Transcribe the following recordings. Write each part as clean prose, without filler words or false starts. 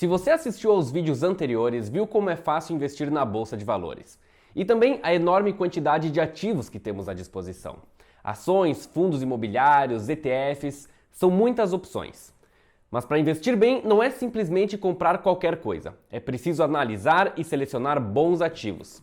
Se você assistiu aos vídeos anteriores, viu como é fácil investir na bolsa de valores. E também a enorme quantidade de ativos que temos à disposição. Ações, fundos imobiliários, ETFs, são muitas opções. Mas para investir bem, não é simplesmente comprar qualquer coisa. É preciso analisar e selecionar bons ativos.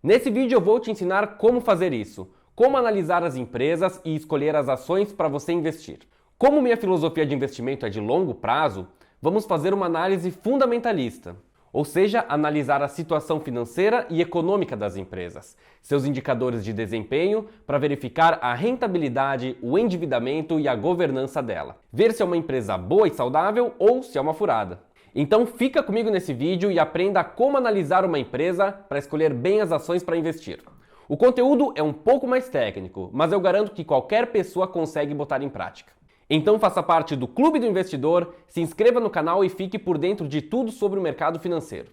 Nesse vídeo eu vou te ensinar como fazer isso, como analisar as empresas e escolher as ações para você investir. Como minha filosofia de investimento é de longo prazo, vamos fazer uma análise fundamentalista, ou seja, analisar a situação financeira e econômica das empresas, seus indicadores de desempenho para verificar a rentabilidade, o endividamento e a governança dela. Ver se é uma empresa boa e saudável ou se é uma furada. Então fica comigo nesse vídeo e aprenda como analisar uma empresa para escolher bem as ações para investir. O conteúdo é um pouco mais técnico, mas eu garanto que qualquer pessoa consegue botar em prática. Então faça parte do Clube do Investidor, se inscreva no canal e fique por dentro de tudo sobre o mercado financeiro.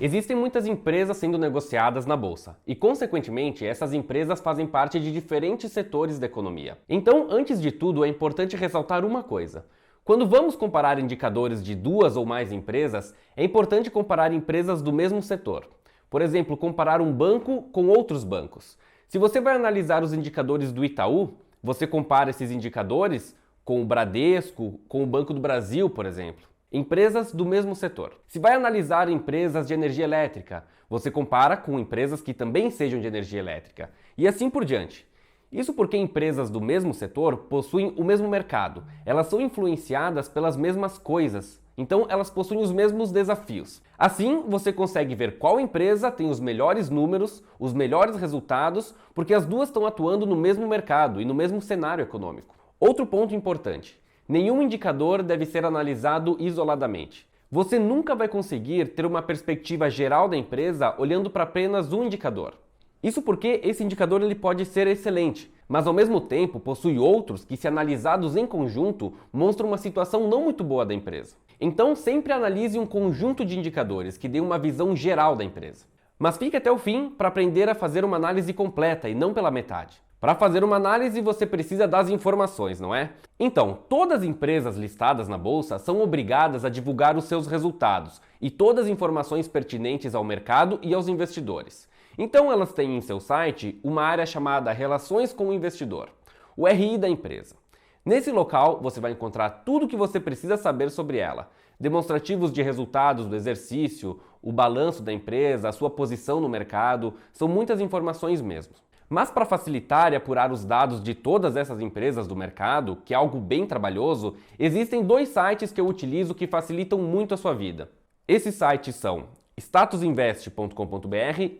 Existem muitas empresas sendo negociadas na bolsa e, consequentemente, essas empresas fazem parte de diferentes setores da economia. Então, antes de tudo, é importante ressaltar uma coisa. Quando vamos comparar indicadores de duas ou mais empresas, é importante comparar empresas do mesmo setor. Por exemplo, comparar um banco com outros bancos. Se você vai analisar os indicadores do Itaú, você compara esses indicadores com o Bradesco, com o Banco do Brasil, por exemplo. Empresas do mesmo setor. Se vai analisar empresas de energia elétrica, você compara com empresas que também sejam de energia elétrica. E assim por diante. Isso porque empresas do mesmo setor possuem o mesmo mercado. Elas são influenciadas pelas mesmas coisas. Então elas possuem os mesmos desafios. Assim, você consegue ver qual empresa tem os melhores números, os melhores resultados, porque as duas estão atuando no mesmo mercado e no mesmo cenário econômico. Outro ponto importante: nenhum indicador deve ser analisado isoladamente. Você nunca vai conseguir ter uma perspectiva geral da empresa olhando para apenas um indicador. Isso porque esse indicador ele pode ser excelente, mas ao mesmo tempo possui outros que, se analisados em conjunto, mostram uma situação não muito boa da empresa. Então sempre analise um conjunto de indicadores que dê uma visão geral da empresa. Mas fique até o fim para aprender a fazer uma análise completa e não pela metade. Para fazer uma análise, você precisa das informações, não é? Então, todas as empresas listadas na bolsa são obrigadas a divulgar os seus resultados e todas as informações pertinentes ao mercado e aos investidores. Então, elas têm em seu site uma área chamada Relações com o Investidor, o RI da empresa. Nesse local, você vai encontrar tudo o que você precisa saber sobre ela. Demonstrativos de resultados do exercício, o balanço da empresa, a sua posição no mercado, são muitas informações mesmo. Mas para facilitar e apurar os dados de todas essas empresas do mercado, que é algo bem trabalhoso, existem dois sites que eu utilizo que facilitam muito a sua vida. Esses sites são statusinvest.com.br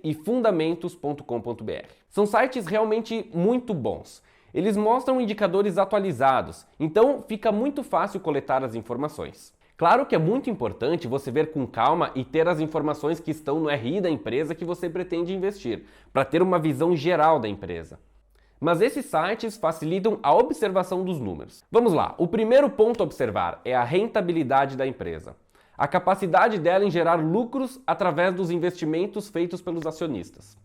e fundamentos.com.br. São sites realmente muito bons. Eles mostram indicadores atualizados, então fica muito fácil coletar as informações. Claro que é muito importante você ver com calma e ter as informações que estão no RI da empresa que você pretende investir, para ter uma visão geral da empresa. Mas esses sites facilitam a observação dos números. Vamos lá, o primeiro ponto a observar é a rentabilidade da empresa. A capacidade dela em gerar lucros através dos investimentos feitos pelos acionistas.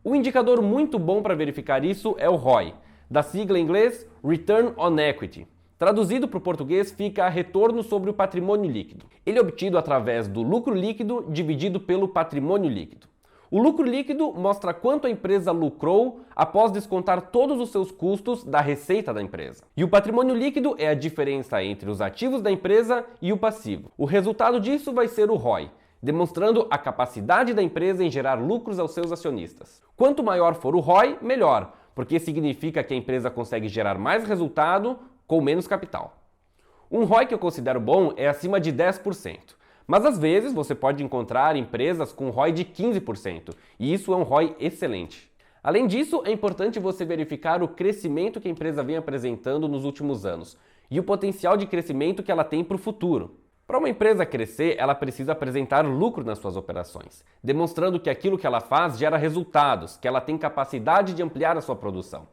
Um indicador muito bom para verificar isso é o ROI, da sigla em inglês Return on Equity. Traduzido para o português, fica retorno sobre o patrimônio líquido. Ele é obtido através do lucro líquido dividido pelo patrimônio líquido. O lucro líquido mostra quanto a empresa lucrou após descontar todos os seus custos da receita da empresa. E o patrimônio líquido é a diferença entre os ativos da empresa e o passivo. O resultado disso vai ser o ROI, demonstrando a capacidade da empresa em gerar lucros aos seus acionistas. Quanto maior for o ROI, melhor, porque significa que a empresa consegue gerar mais resultado com menos capital. Um ROI que eu considero bom é acima de 10%, mas às vezes você pode encontrar empresas com ROI de 15%, e isso é um ROI excelente. Além disso, é importante você verificar o crescimento que a empresa vem apresentando nos últimos anos e o potencial de crescimento que ela tem para o futuro. Para uma empresa crescer, ela precisa apresentar lucro nas suas operações, demonstrando que aquilo que ela faz gera resultados, que ela tem capacidade de ampliar a sua produção.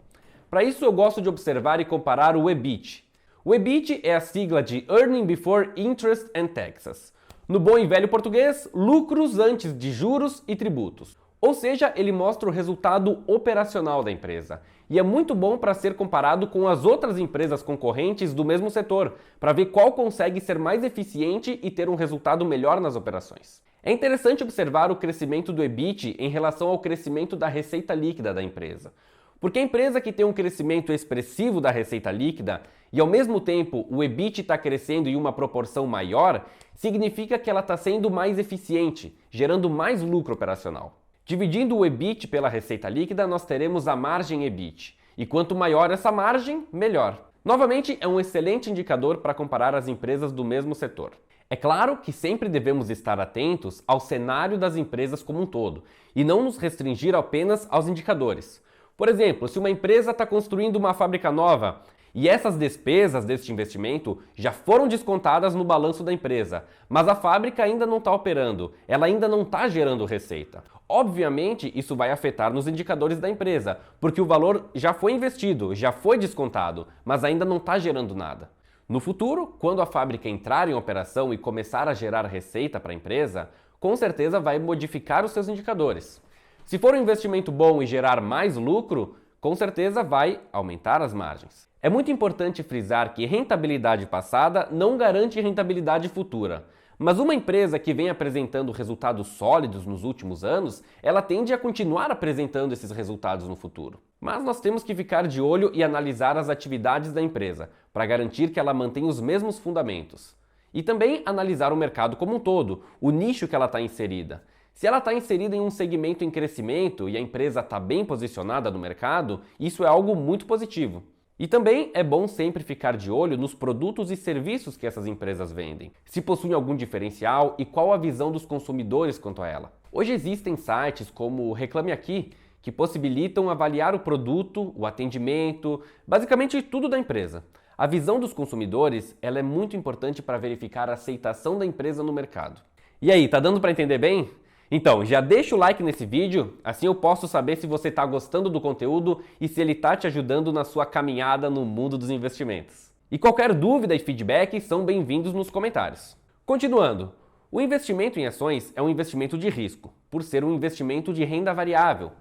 Para isso, eu gosto de observar e comparar o EBIT. O EBIT é a sigla de Earning Before Interest and Taxes. No bom e velho português, lucros antes de juros e tributos. Ou seja, ele mostra o resultado operacional da empresa. E é muito bom para ser comparado com as outras empresas concorrentes do mesmo setor, para ver qual consegue ser mais eficiente e ter um resultado melhor nas operações. É interessante observar o crescimento do EBIT em relação ao crescimento da receita líquida da empresa. Porque a empresa que tem um crescimento expressivo da receita líquida e ao mesmo tempo o EBIT está crescendo em uma proporção maior, significa que ela está sendo mais eficiente, gerando mais lucro operacional. Dividindo o EBIT pela receita líquida, nós teremos a margem EBIT. E quanto maior essa margem, melhor. Novamente, é um excelente indicador para comparar as empresas do mesmo setor. É claro que sempre devemos estar atentos ao cenário das empresas como um todo e não nos restringir apenas aos indicadores. Por exemplo, se uma empresa está construindo uma fábrica nova e essas despesas deste investimento já foram descontadas no balanço da empresa, mas a fábrica ainda não está operando, ela ainda não está gerando receita. Obviamente, isso vai afetar nos indicadores da empresa, porque o valor já foi investido, já foi descontado, mas ainda não está gerando nada. No futuro, quando a fábrica entrar em operação e começar a gerar receita para a empresa, com certeza vai modificar os seus indicadores. Se for um investimento bom e gerar mais lucro, com certeza vai aumentar as margens. É muito importante frisar que rentabilidade passada não garante rentabilidade futura. Mas uma empresa que vem apresentando resultados sólidos nos últimos anos, ela tende a continuar apresentando esses resultados no futuro. Mas nós temos que ficar de olho e analisar as atividades da empresa, para garantir que ela mantém os mesmos fundamentos. E também analisar o mercado como um todo, o nicho que ela está inserida. Se ela está inserida em um segmento em crescimento e a empresa está bem posicionada no mercado, isso é algo muito positivo. E também é bom sempre ficar de olho nos produtos e serviços que essas empresas vendem, se possuem algum diferencial e qual a visão dos consumidores quanto a ela. Hoje existem sites como o Reclame Aqui, que possibilitam avaliar o produto, o atendimento, basicamente tudo da empresa. A visão dos consumidores ela é muito importante para verificar a aceitação da empresa no mercado. E aí, tá dando para entender bem? Então, já deixa o like nesse vídeo, assim eu posso saber se você está gostando do conteúdo e se ele está te ajudando na sua caminhada no mundo dos investimentos. E qualquer dúvida e feedback são bem-vindos nos comentários. Continuando, o investimento em ações é um investimento de risco, por ser um investimento de renda variável.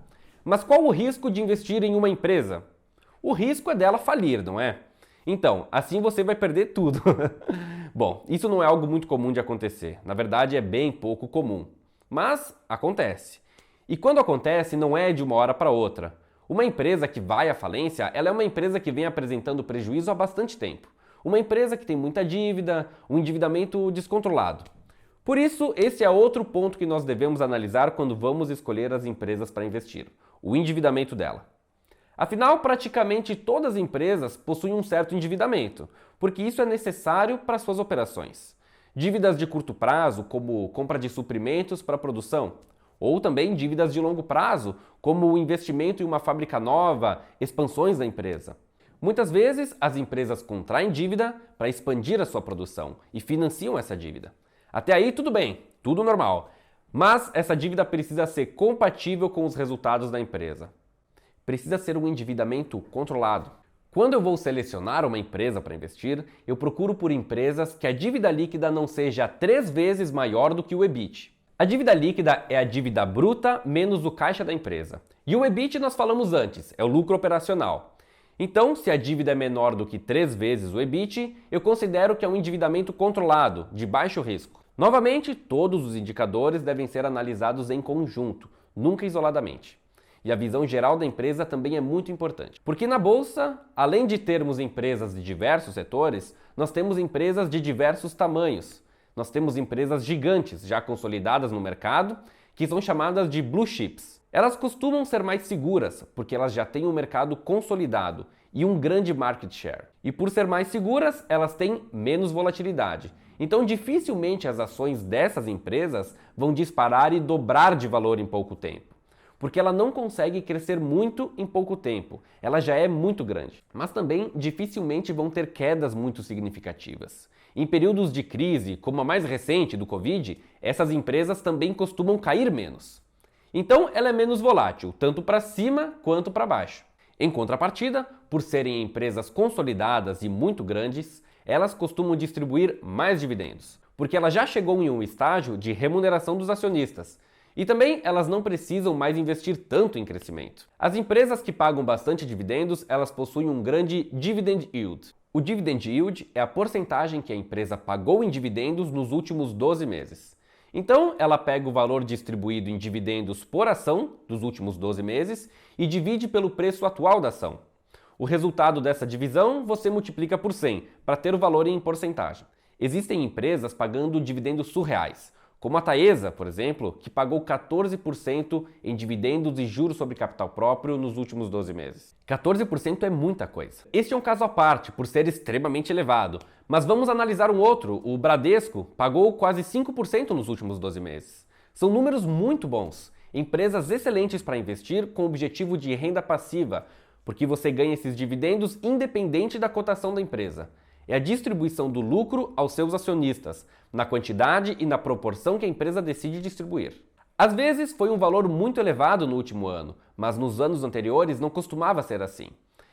Mas qual o risco de investir em uma empresa? O risco é dela falir, não é? Então, assim você vai perder tudo. Bom, isso não é algo muito comum de acontecer, na verdade é bem pouco comum. Mas acontece. E quando acontece, não é de uma hora para outra. Uma empresa que vai à falência, ela é uma empresa que vem apresentando prejuízo há bastante tempo. Uma empresa que tem muita dívida, um endividamento descontrolado. Por isso, esse é outro ponto que nós devemos analisar quando vamos escolher as empresas para investir: o endividamento dela. Afinal, praticamente todas as empresas possuem um certo endividamento, porque isso é necessário para suas operações. Dívidas de curto prazo, como compra de suprimentos para a produção, ou também dívidas de longo prazo, como o investimento em uma fábrica nova, expansões da empresa. Muitas vezes, as empresas contraem dívida para expandir a sua produção e financiam essa dívida. Até aí, tudo bem, tudo normal. Mas essa dívida precisa ser compatível com os resultados da empresa. Precisa ser um endividamento controlado. Quando eu vou selecionar uma empresa para investir, eu procuro por empresas que a dívida líquida não seja 3 vezes maior do que o EBIT. A dívida líquida é a dívida bruta menos o caixa da empresa. E o EBIT nós falamos antes, é o lucro operacional. Então, se a dívida é menor do que 3 vezes o EBIT, eu considero que é um endividamento controlado, de baixo risco. Novamente, todos os indicadores devem ser analisados em conjunto, nunca isoladamente. E a visão geral da empresa também é muito importante. Porque na bolsa, além de termos empresas de diversos setores, nós temos empresas de diversos tamanhos. Nós temos empresas gigantes, já consolidadas no mercado, que são chamadas de blue chips. Elas costumam ser mais seguras, porque elas já têm um mercado consolidado e um grande market share. E por ser mais seguras, elas têm menos volatilidade. Então, dificilmente as ações dessas empresas vão disparar e dobrar de valor em pouco tempo. Porque ela não consegue crescer muito em pouco tempo, ela já é muito grande. Mas também dificilmente vão ter quedas muito significativas. Em períodos de crise, como a mais recente do Covid, essas empresas também costumam cair menos. Então ela é menos volátil, tanto para cima quanto para baixo. Em contrapartida, por serem empresas consolidadas e muito grandes, elas costumam distribuir mais dividendos, porque ela já chegou em um estágio de remuneração dos acionistas. E também elas não precisam mais investir tanto em crescimento. As empresas que pagam bastante dividendos, elas possuem um grande dividend yield. O dividend yield é a porcentagem que a empresa pagou em dividendos nos últimos 12 meses. Então, ela pega o valor distribuído em dividendos por ação dos últimos 12 meses e divide pelo preço atual da ação. O resultado dessa divisão você multiplica por 100 para ter o valor em porcentagem. Existem empresas pagando dividendos surreais, como a Taesa, por exemplo, que pagou 14% em dividendos e juros sobre capital próprio nos últimos 12 meses. 14% é muita coisa. Este é um caso à parte, por ser extremamente elevado. Mas vamos analisar um outro. O Bradesco pagou quase 5% nos últimos 12 meses. São números muito bons. Empresas excelentes para investir com o objetivo de renda passiva, porque você ganha esses dividendos independente da cotação da empresa. É a distribuição do lucro aos seus acionistas, na quantidade e na proporção que a empresa decide distribuir. Às vezes foi um valor muito elevado no último ano, mas nos anos anteriores não costumava ser assim.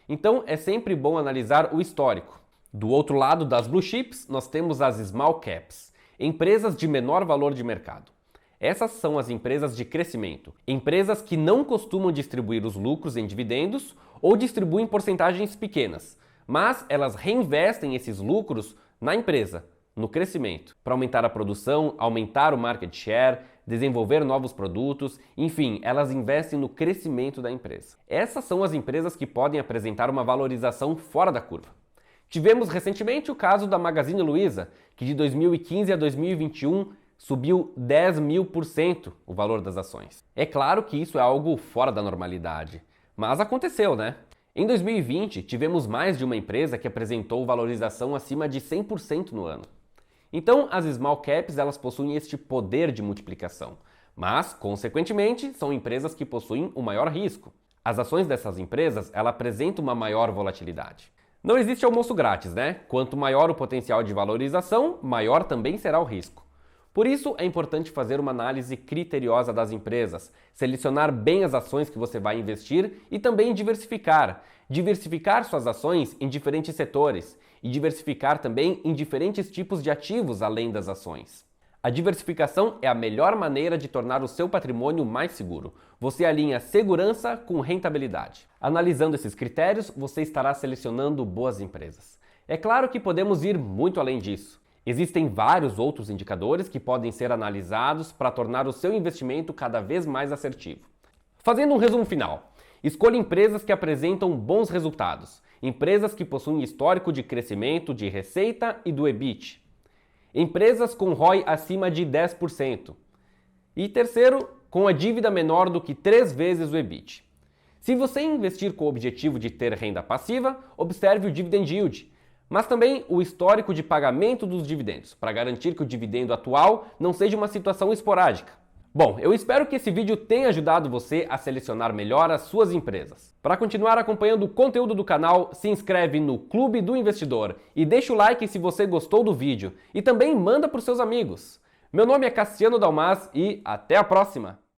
Então é sempre bom analisar o histórico. Do outro lado das blue chips, nós temos as small caps, empresas de menor valor de mercado. Essas são as empresas de crescimento, empresas que não costumam distribuir os lucros em dividendos ou distribuem porcentagens pequenas, mas elas reinvestem esses lucros na empresa, no crescimento, para aumentar a produção, aumentar o market share, desenvolver novos produtos, enfim, elas investem no crescimento da empresa. Essas são as empresas que podem apresentar uma valorização fora da curva. Tivemos recentemente o caso da Magazine Luiza, que de 2015 a 2021 subiu 10.000% o valor das ações. É claro que isso é algo fora da normalidade, mas aconteceu, né? Em 2020, tivemos mais de uma empresa que apresentou valorização acima de 100% no ano. Então, as small caps elas possuem este poder de multiplicação, mas, consequentemente, são empresas que possuem o maior risco. As ações dessas empresas elas apresentam uma maior volatilidade. Não existe almoço grátis, né? Quanto maior o potencial de valorização, maior também será o risco. Por isso, é importante fazer uma análise criteriosa das empresas, selecionar bem as ações que você vai investir e também diversificar. Diversificar suas ações em diferentes setores e diversificar também em diferentes tipos de ativos além das ações. A diversificação é a melhor maneira de tornar o seu patrimônio mais seguro. Você alinha segurança com rentabilidade. Analisando esses critérios, você estará selecionando boas empresas. É claro que podemos ir muito além disso. Existem vários outros indicadores que podem ser analisados para tornar o seu investimento cada vez mais assertivo. Fazendo um resumo final, escolha empresas que apresentam bons resultados, empresas que possuem histórico de crescimento de receita e do EBIT, empresas com ROI acima de 10%. E terceiro, com a dívida menor do que 3 vezes o EBIT. Se você investir com o objetivo de ter renda passiva, observe o dividend yield, mas também o histórico de pagamento dos dividendos, para garantir que o dividendo atual não seja uma situação esporádica. Bom, eu espero que esse vídeo tenha ajudado você a selecionar melhor as suas empresas. Para continuar acompanhando o conteúdo do canal, se inscreve no Clube do Investidor e deixa o like se você gostou do vídeo e também manda para os seus amigos. Meu nome é Cassiano Dalmas e até a próxima!